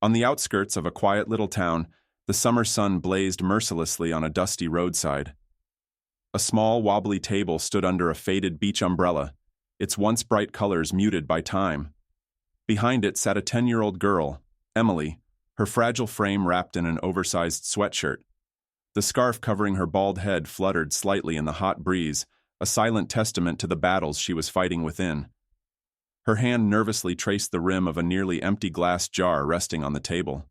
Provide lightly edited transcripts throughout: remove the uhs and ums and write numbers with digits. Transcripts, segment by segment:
On the outskirts of a quiet little town, the summer sun blazed mercilessly on a dusty roadside. A small, wobbly table stood under a faded beach umbrella, its once bright colors muted by time. Behind it sat a 10-year-old girl, Emily, her fragile frame wrapped in an oversized sweatshirt. The scarf covering her bald head fluttered slightly in the hot breeze, a silent testament to the battles she was fighting within. Her hand nervously traced the rim of a nearly empty glass jar resting on the table.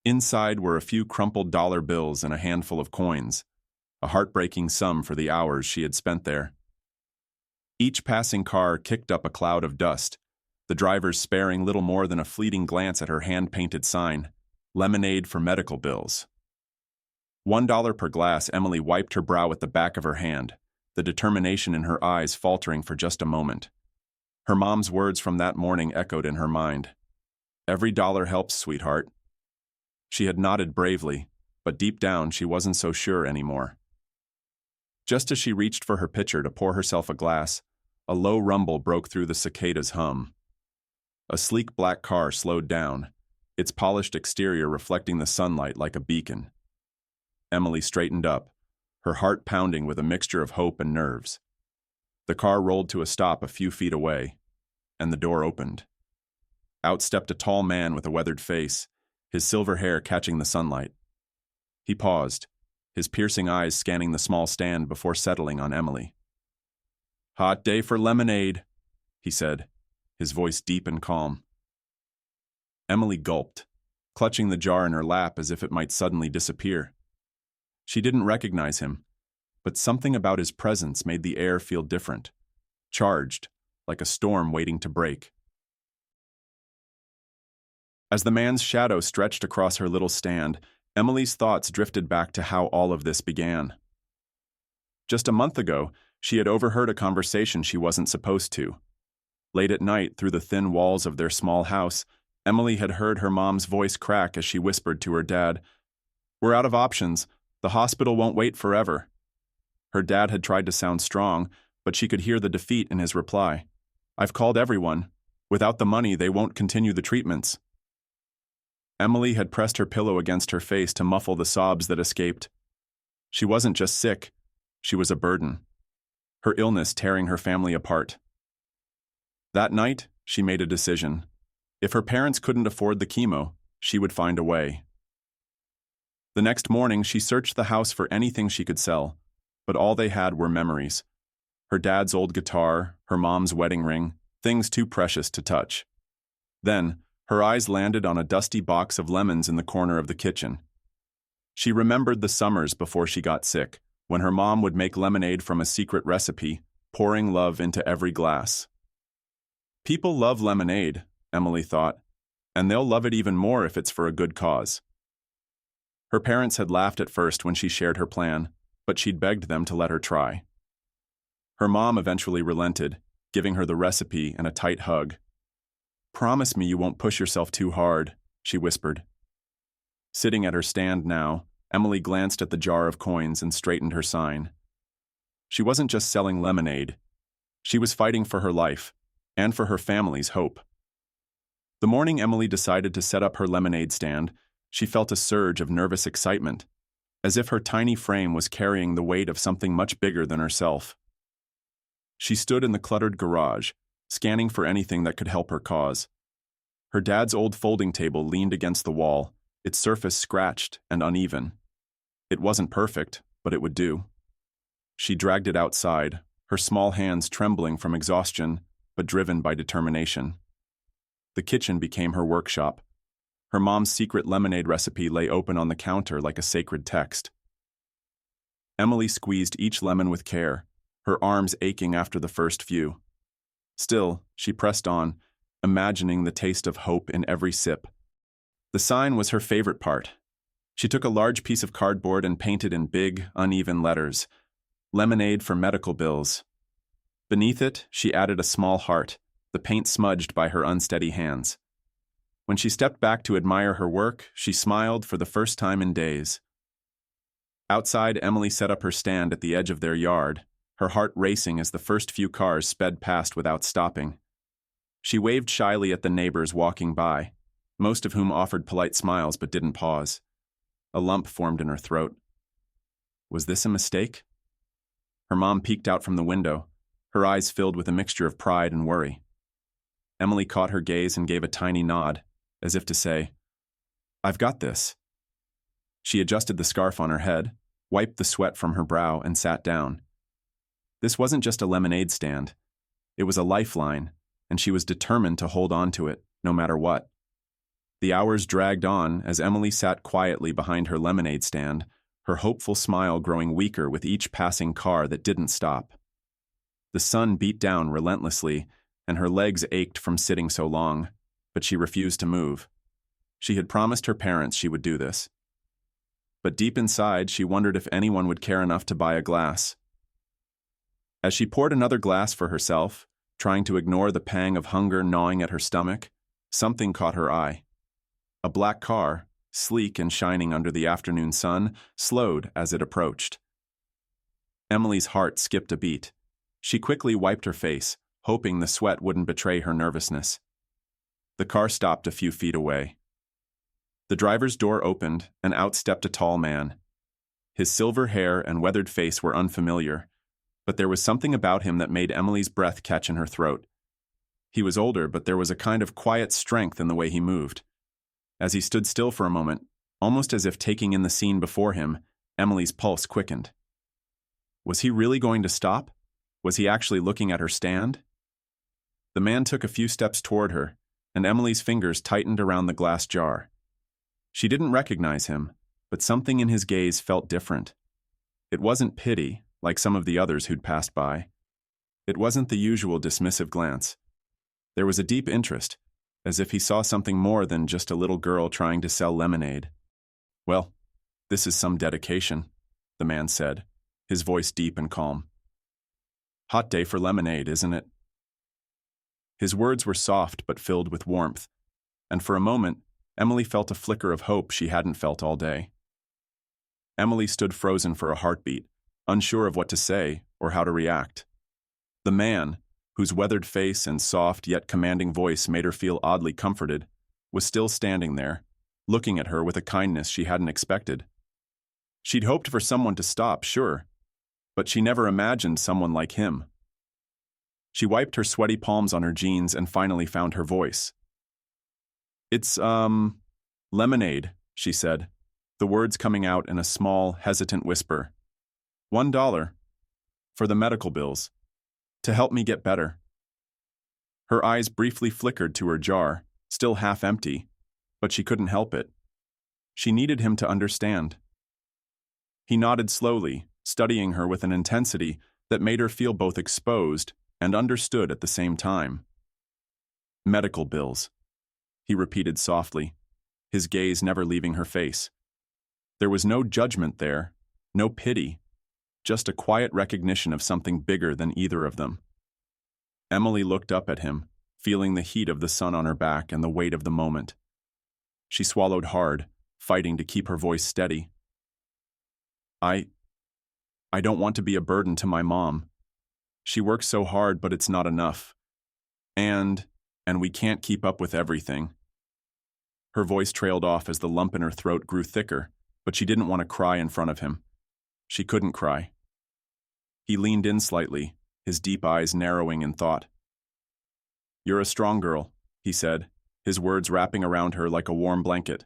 Inside were a few crumpled dollar bills and a handful of coins, a heartbreaking sum for the hours she had spent there. Each passing car kicked up a cloud of dust, the drivers sparing little more than a fleeting glance at her hand-painted sign, "Lemonade for medical bills." $1 per glass. Emily wiped her brow at the back of her hand, the determination in her eyes faltering for just a moment. Her mom's words from that morning echoed in her mind. "Every dollar helps, sweetheart." She had nodded bravely, but deep down she wasn't so sure anymore. Just as she reached for her pitcher to pour herself a glass, a low rumble broke through the cicada's hum. A sleek black car slowed down, its polished exterior reflecting the sunlight like a beacon. Emily straightened up, her heart pounding with a mixture of hope and nerves. The car rolled to a stop a few feet away, and the door opened. Out stepped a tall man with a weathered face, his silver hair catching the sunlight. He paused, his piercing eyes scanning the small stand before settling on Emily. "Hot day for lemonade," he said, his voice deep and calm. Emily gulped, clutching the jar in her lap as if it might suddenly disappear. She didn't recognize him, but something about his presence made the air feel different, charged, like a storm waiting to break. As the man's shadow stretched across her little stand, Emily's thoughts drifted back to how all of this began. Just a month ago, she had overheard a conversation she wasn't supposed to. Late at night, through the thin walls of their small house, Emily had heard her mom's voice crack as she whispered to her dad, "We're out of options. The hospital won't wait forever." Her dad had tried to sound strong, but she could hear the defeat in his reply. "I've called everyone. Without the money, they won't continue the treatments." Emily had pressed her pillow against her face to muffle the sobs that escaped. She wasn't just sick, she was a burden, her illness tearing her family apart. That night, she made a decision. If her parents couldn't afford the chemo, she would find a way. The next morning, she searched the house for anything she could sell, but all they had were memories. Her dad's old guitar, her mom's wedding ring, things too precious to touch. Then, her eyes landed on a dusty box of lemons in the corner of the kitchen. She remembered the summers before she got sick, when her mom would make lemonade from a secret recipe, pouring love into every glass. People love lemonade, Emily thought, and they'll love it even more if it's for a good cause. Her parents had laughed at first when she shared her plan, but she'd begged them to let her try. Her mom eventually relented, giving her the recipe and a tight hug. "Promise me you won't push yourself too hard," she whispered. Sitting at her stand now, Emily glanced at the jar of coins and straightened her sign. She wasn't just selling lemonade. She was fighting for her life, and for her family's hope. The morning Emily decided to set up her lemonade stand, she felt a surge of nervous excitement, as if her tiny frame was carrying the weight of something much bigger than herself. She stood in the cluttered garage, scanning for anything that could help her cause. Her dad's old folding table leaned against the wall, its surface scratched and uneven. It wasn't perfect, but it would do. She dragged it outside, her small hands trembling from exhaustion, but driven by determination. The kitchen became her workshop. Her mom's secret lemonade recipe lay open on the counter like a sacred text. Emily squeezed each lemon with care, her arms aching after the first few. Still, she pressed on, imagining the taste of hope in every sip. The sign was her favorite part. She took a large piece of cardboard and painted in big, uneven letters, "Lemonade for medical bills." Beneath it, she added a small heart, the paint smudged by her unsteady hands. When she stepped back to admire her work, she smiled for the first time in days. Outside, Emily set up her stand at the edge of their yard, her heart racing as the first few cars sped past without stopping. She waved shyly at the neighbors walking by. most of whom offered polite smiles but didn't pause. A lump formed in her throat. Was this a mistake? Her mom peeked out from the window, her eyes filled with a mixture of pride and worry. Emily caught her gaze and gave a tiny nod, as if to say, "I've got this." She adjusted the scarf on her head, wiped the sweat from her brow, and sat down. This wasn't just a lemonade stand. It was a lifeline, and she was determined to hold on to it, no matter what. The hours dragged on as Emily sat quietly behind her lemonade stand, her hopeful smile growing weaker with each passing car that didn't stop. The sun beat down relentlessly, and her legs ached from sitting so long, but she refused to move. She had promised her parents she would do this. But deep inside, she wondered if anyone would care enough to buy a glass. As she poured another glass for herself, trying to ignore the pang of hunger gnawing at her stomach, something caught her eye. A black car, sleek and shining under the afternoon sun, slowed as it approached. Emily's heart skipped a beat. She quickly wiped her face, hoping the sweat wouldn't betray her nervousness. The car stopped a few feet away. The driver's door opened, and out stepped a tall man. His silver hair and weathered face were unfamiliar, but there was something about him that made Emily's breath catch in her throat. He was older, but there was a kind of quiet strength in the way he moved. As he stood still for a moment, almost as if taking in the scene before him, Emily's pulse quickened. Was he really going to stop? Was he actually looking at her stand? The man took a few steps toward her, and Emily's fingers tightened around the glass jar. She didn't recognize him, but something in his gaze felt different. It wasn't pity, like some of the others who'd passed by. It wasn't the usual dismissive glance. There was a deep interest, as if he saw something more than just a little girl trying to sell lemonade. "Well, this is some dedication," the man said, his voice deep and calm. "Hot day for lemonade, isn't it?" His words were soft but filled with warmth, and for a moment, Emily felt a flicker of hope she hadn't felt all day. Emily stood frozen for a heartbeat, unsure of what to say or how to react. The man, whose weathered face and soft yet commanding voice made her feel oddly comforted, was still standing there, looking at her with a kindness she hadn't expected. She'd hoped for someone to stop, sure, but she never imagined someone like him. She wiped her sweaty palms on her jeans and finally found her voice. "It's, lemonade," she said, the words coming out in a small, hesitant whisper. $1. For the medical bills. To help me get better." Her eyes briefly flickered to her jar, still half empty, but she couldn't help it. She needed him to understand. He nodded slowly, studying her with an intensity that made her feel both exposed and understood at the same time. "Medical bills," he repeated softly, his gaze never leaving her face. There was no judgment there, no pity, just a quiet recognition of something bigger than either of them. Emily looked up at him, feeling the heat of the sun on her back and the weight of the moment. She swallowed hard, fighting to keep her voice steady. I don't want to be a burden to my mom. She works so hard, but it's not enough. And we can't keep up with everything." Her voice trailed off as the lump in her throat grew thicker, but she didn't want to cry in front of him. She couldn't cry. He leaned in slightly, his deep eyes narrowing in thought. "You're a strong girl," he said, his words wrapping around her like a warm blanket.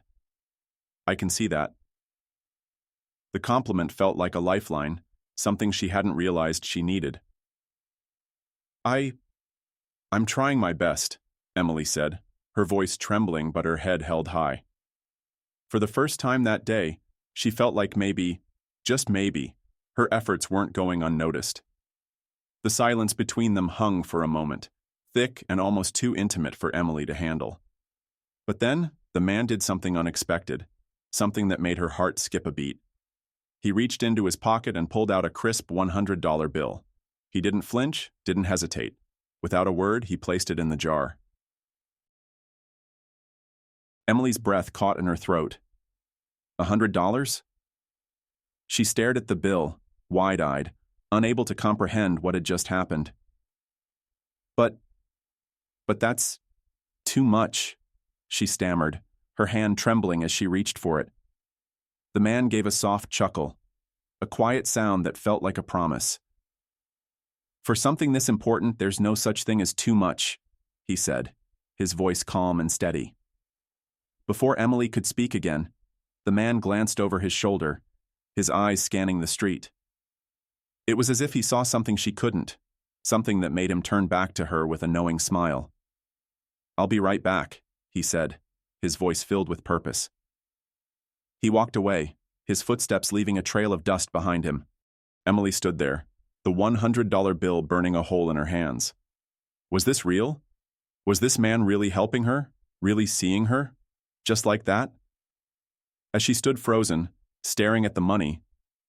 "I can see that." The compliment felt like a lifeline, something she hadn't realized she needed. I'm trying my best," Emily said, her voice trembling but her head held high. For the first time that day, she felt like maybe, just maybe, her efforts weren't going unnoticed. The silence between them hung for a moment, thick and almost too intimate for Emily to handle. But then, the man did something unexpected, something that made her heart skip a beat. He reached into his pocket and pulled out a crisp $100 bill. He didn't flinch, didn't hesitate. Without a word, he placed it in the jar. Emily's breath caught in her throat. $100? She stared at the bill, wide-eyed, unable to comprehend what had just happened. But that's too much, she stammered, her hand trembling as she reached for it. The man gave a soft chuckle, a quiet sound that felt like a promise. "For something this important, there's no such thing as too much," he said, his voice calm and steady. Before Emily could speak again, the man glanced over his shoulder, his eyes scanning the street. It was as if he saw something she couldn't, something that made him turn back to her with a knowing smile. "I'll be right back," he said, his voice filled with purpose. He walked away, his footsteps leaving a trail of dust behind him. Emily stood there, the $100 bill burning a hole in her hands. Was this real? Was this man really helping her, really seeing her? Just like that? As she stood frozen, staring at the money,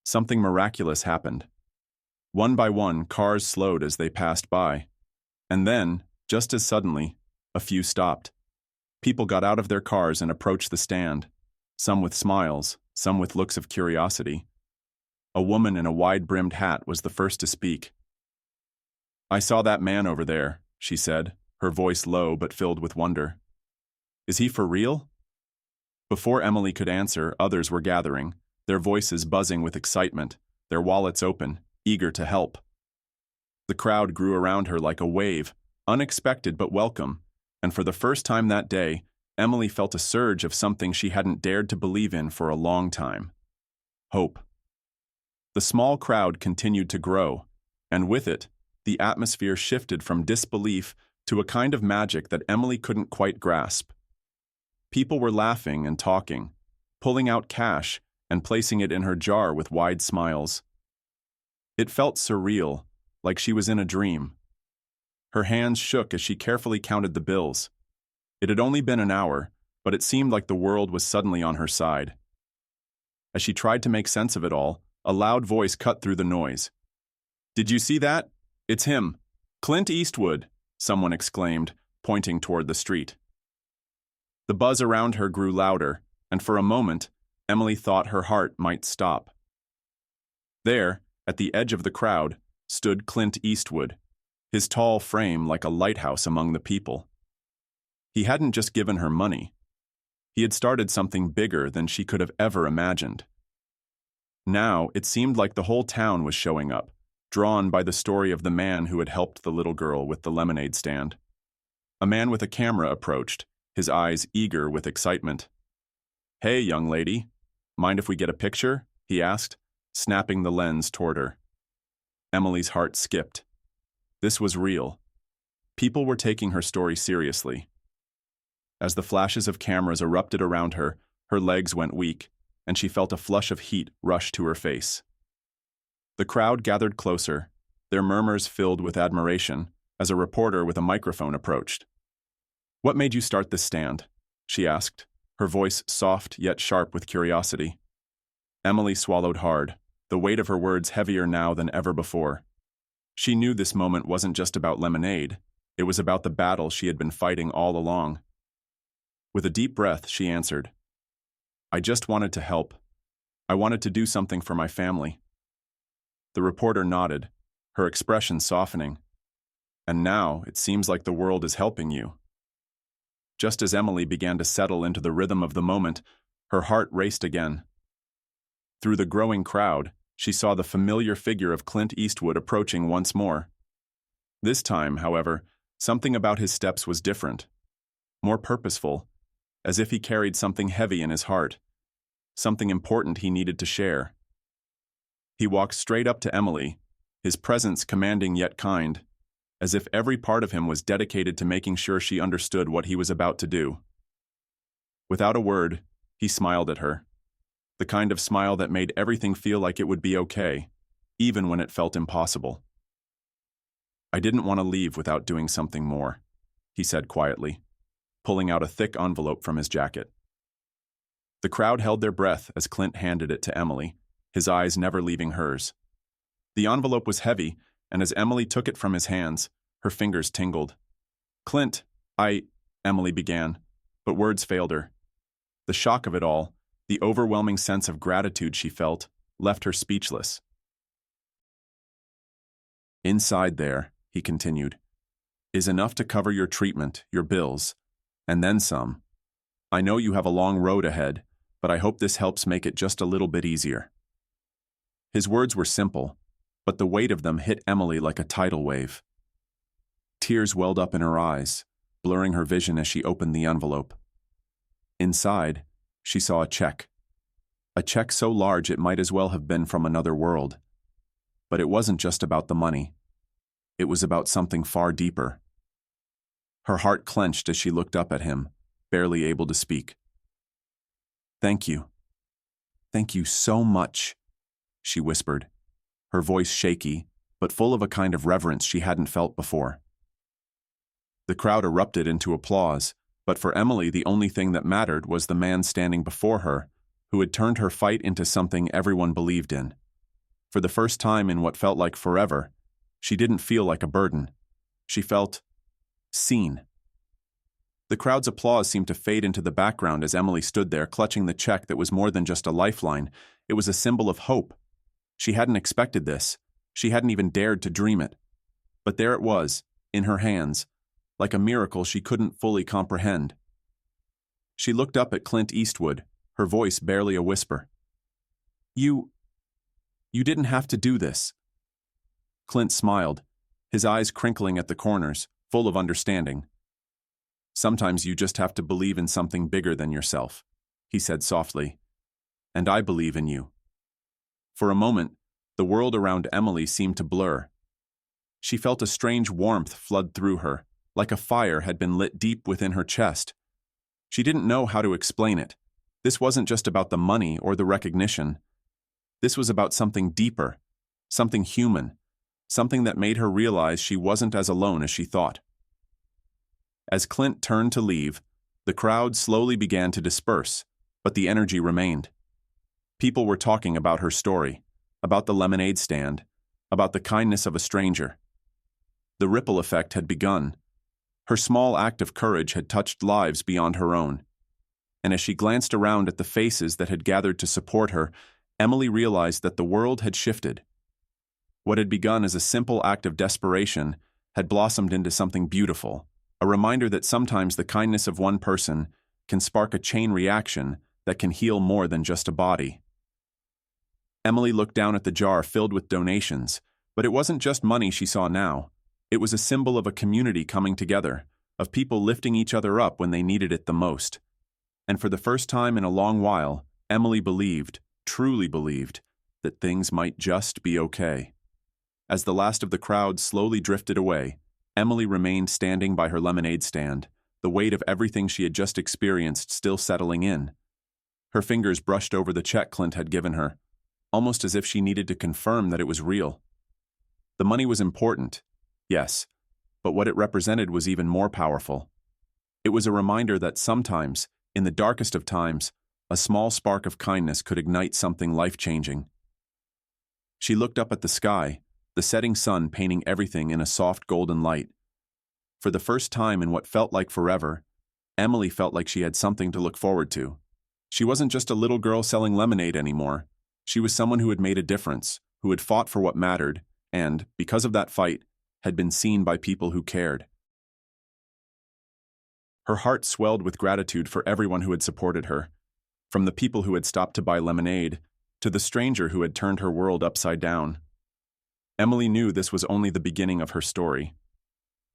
something miraculous happened. One by one, cars slowed as they passed by. And then, just as suddenly, a few stopped. People got out of their cars and approached the stand, some with smiles, some with looks of curiosity. A woman in a wide-brimmed hat was the first to speak. "I saw that man over there," she said, her voice low but filled with wonder. "Is he for real?" Before Emily could answer, others were gathering, their voices buzzing with excitement, their wallets open, eager to help. The crowd grew around her like a wave, unexpected but welcome, and for the first time that day, Emily felt a surge of something she hadn't dared to believe in for a long time. Hope. The small crowd continued to grow, and with it, the atmosphere shifted from disbelief to a kind of magic that Emily couldn't quite grasp. People were laughing and talking, pulling out cash and placing it in her jar with wide smiles. It felt surreal, like she was in a dream. Her hands shook as she carefully counted the bills. It had only been an hour, but it seemed like the world was suddenly on her side. As she tried to make sense of it all, a loud voice cut through the noise. "Did you see that? It's him. Clint Eastwood," someone exclaimed, pointing toward the street. The buzz around her grew louder, and for a moment, Emily thought her heart might stop. There, at the edge of the crowd, stood Clint Eastwood, his tall frame like a lighthouse among the people. He hadn't just given her money. He had started something bigger than she could have ever imagined. Now, it seemed like the whole town was showing up, drawn by the story of the man who had helped the little girl with the lemonade stand. A man with a camera approached, his eyes eager with excitement. "Hey, young lady, mind if we get a picture?" he asked, snapping the lens toward her. Emily's heart skipped. This was real. People were taking her story seriously. As the flashes of cameras erupted around her, her legs went weak, and she felt a flush of heat rush to her face. The crowd gathered closer, their murmurs filled with admiration, as a reporter with a microphone approached. "What made you start this stand?" she asked, her voice soft yet sharp with curiosity. Emily swallowed hard, the weight of her words heavier now than ever before. She knew this moment wasn't just about lemonade, it was about the battle she had been fighting all along. With a deep breath, she answered, "I just wanted to help. I wanted to do something for my family." The reporter nodded, her expression softening. "And now, it seems like the world is helping you." Just as Emily began to settle into the rhythm of the moment, her heart raced again. Through the growing crowd, she saw the familiar figure of Clint Eastwood approaching once more. This time, however, something about his steps was different, more purposeful, as if he carried something heavy in his heart, something important he needed to share. He walked straight up to Emily, his presence commanding yet kind, as if every part of him was dedicated to making sure she understood what he was about to do. Without a word, he smiled at her, the kind of smile that made everything feel like it would be okay, even when it felt impossible. "I didn't want to leave without doing something more," he said quietly, pulling out a thick envelope from his jacket. The crowd held their breath as Clint handed it to Emily, his eyes never leaving hers. The envelope was heavy, and as Emily took it from his hands, her fingers tingled. "Clint, Emily began, but words failed her. The shock of it all, the overwhelming sense of gratitude she felt, left her speechless. "Inside there," he continued, "is enough to cover your treatment, your bills, and then some. I know you have a long road ahead, but I hope this helps make it just a little bit easier." His words were simple, but the weight of them hit Emily like a tidal wave. Tears welled up in her eyes, blurring her vision as she opened the envelope. Inside, she saw a check. A check so large it might as well have been from another world. But it wasn't just about the money. It was about something far deeper. Her heart clenched as she looked up at him, barely able to speak. "Thank you. Thank you so much," she whispered, her voice shaky, but full of a kind of reverence she hadn't felt before. The crowd erupted into applause, but for Emily the only thing that mattered was the man standing before her, who had turned her fight into something everyone believed in. For the first time in what felt like forever, she didn't feel like a burden. She felt seen. The crowd's applause seemed to fade into the background as Emily stood there clutching the check that was more than just a lifeline. It was a symbol of hope. She hadn't expected this. She hadn't even dared to dream it. But there it was, in her hands, like a miracle she couldn't fully comprehend. She looked up at Clint Eastwood, her voice barely a whisper. You didn't have to do this." Clint smiled, his eyes crinkling at the corners, full of understanding. "Sometimes you just have to believe in something bigger than yourself," he said softly. "And I believe in you." For a moment, the world around Emily seemed to blur. She felt a strange warmth flood through her, like a fire had been lit deep within her chest. She didn't know how to explain it. This wasn't just about the money or the recognition. This was about something deeper, something human, something that made her realize she wasn't as alone as she thought. As Clint turned to leave, the crowd slowly began to disperse, but the energy remained. People were talking about her story, about the lemonade stand, about the kindness of a stranger. The ripple effect had begun. Her small act of courage had touched lives beyond her own. And as she glanced around at the faces that had gathered to support her, Emily realized that the world had shifted. What had begun as a simple act of desperation had blossomed into something beautiful, a reminder that sometimes the kindness of one person can spark a chain reaction that can heal more than just a body. Emily looked down at the jar filled with donations, but it wasn't just money she saw now. It was a symbol of a community coming together, of people lifting each other up when they needed it the most. And for the first time in a long while, Emily believed, truly believed, that things might just be okay. As the last of the crowd slowly drifted away, Emily remained standing by her lemonade stand, the weight of everything she had just experienced still settling in. Her fingers brushed over the check Clint had given her, almost as if she needed to confirm that it was real. The money was important, yes, but what it represented was even more powerful. It was a reminder that sometimes, in the darkest of times, a small spark of kindness could ignite something life-changing. She looked up at the sky, the setting sun painting everything in a soft golden light. For the first time in what felt like forever, Emily felt like she had something to look forward to. She wasn't just a little girl selling lemonade anymore. She was someone who had made a difference, who had fought for what mattered, and, because of that fight, had been seen by people who cared. Her heart swelled with gratitude for everyone who had supported her, from the people who had stopped to buy lemonade, to the stranger who had turned her world upside down. Emily knew this was only the beginning of her story.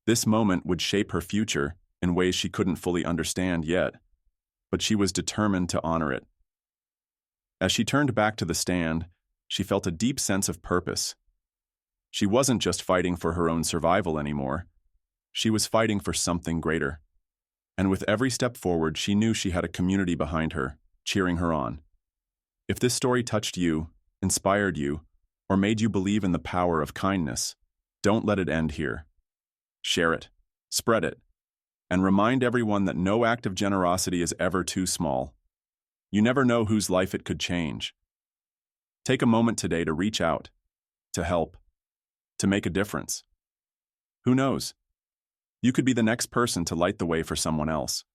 This moment would shape her future in ways she couldn't fully understand yet, but she was determined to honor it. As she turned back to the stand, she felt a deep sense of purpose. She wasn't just fighting for her own survival anymore. She was fighting for something greater. And with every step forward, she knew she had a community behind her, cheering her on. If this story touched you, inspired you, or made you believe in the power of kindness, don't let it end here. Share it, spread it, and remind everyone that no act of generosity is ever too small. You never know whose life it could change. Take a moment today to reach out, to help, to make a difference. Who knows? You could be the next person to light the way for someone else.